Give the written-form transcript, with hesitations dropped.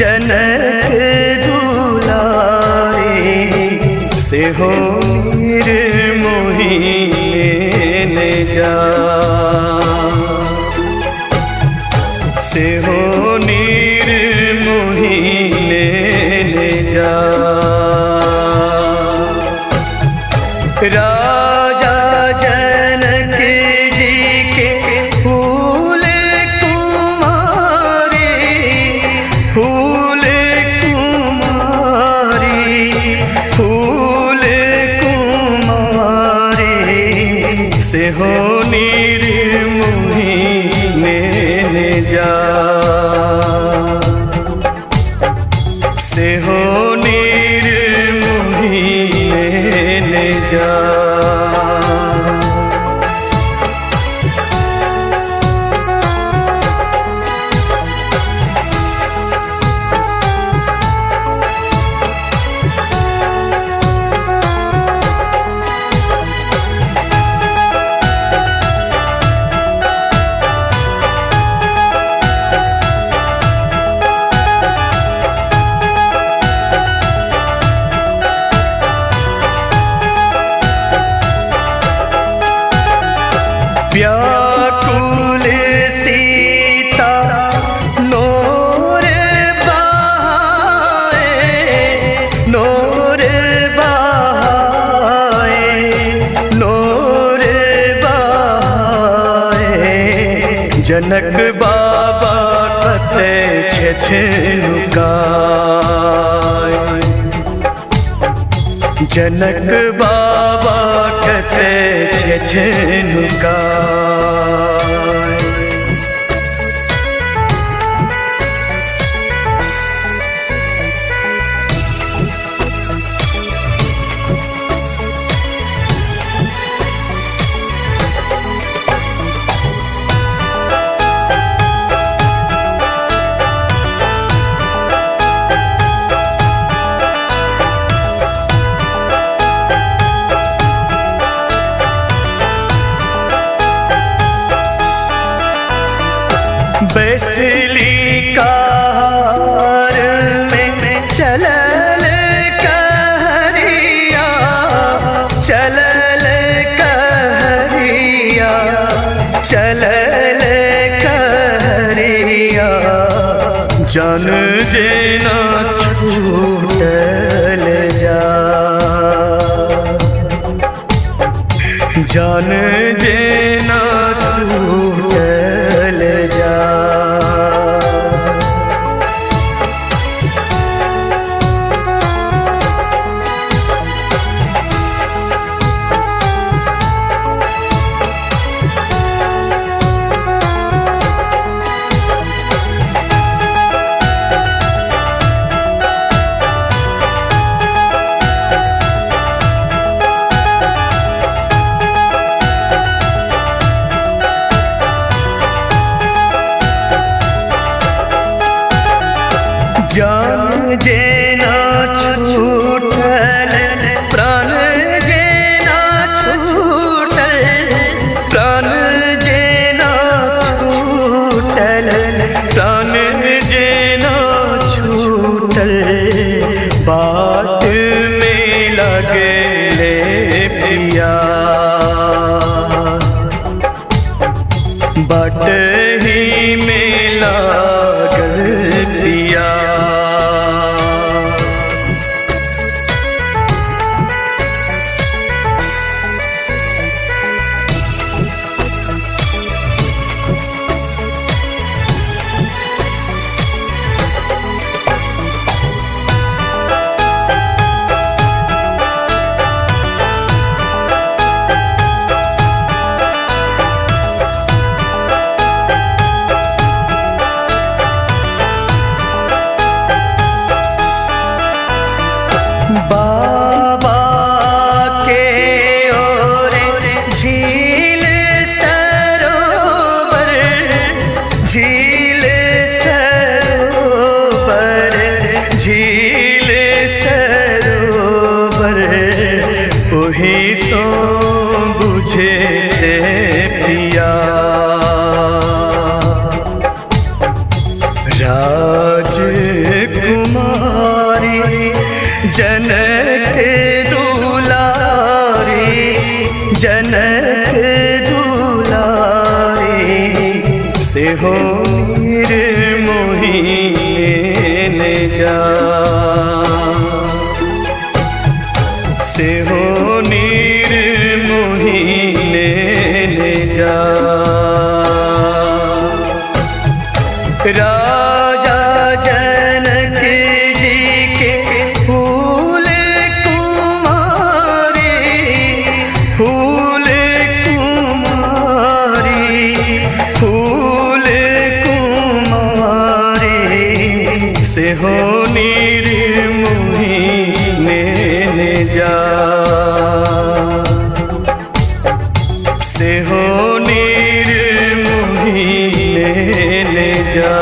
जनक दुलारे से हो निर्मोही ने जा से हो निर्मोही ने जा राजा जनक जी के फूल कुमारी फूल कुमारी फूल कुमारी से हो निर्मोही ने जा से हो निर्मोही ने जा व्याकुल सीता नोर बहाए जनक बाबा कते छेनुकाय जनक बाबा कते छेनुकाय बैसली कार में चलल कहरिया चलल कहरिया चलल कहरिया जान जेना छूटल जा जान जेना छूटल जा जान जेना छूटल प्राण जेना छूटल प्राण जेना छूटल प्राण जेना छूटल बाट में लगले पिया बाट ही में लागल पिया बाबा के ओर झील सरोवर झील सरोवर झील सरोवर ओही सो बुझे पिया राज जनक दुलारी जनक दुलारी से हो निर्मोही ने जा से हो निर्मोही ने जा राजा जनक जी के फूल कुमारी फूल कुमारी फूल कुमारी से हो निर्मोही ने जा से हो निर्मोही ने जा।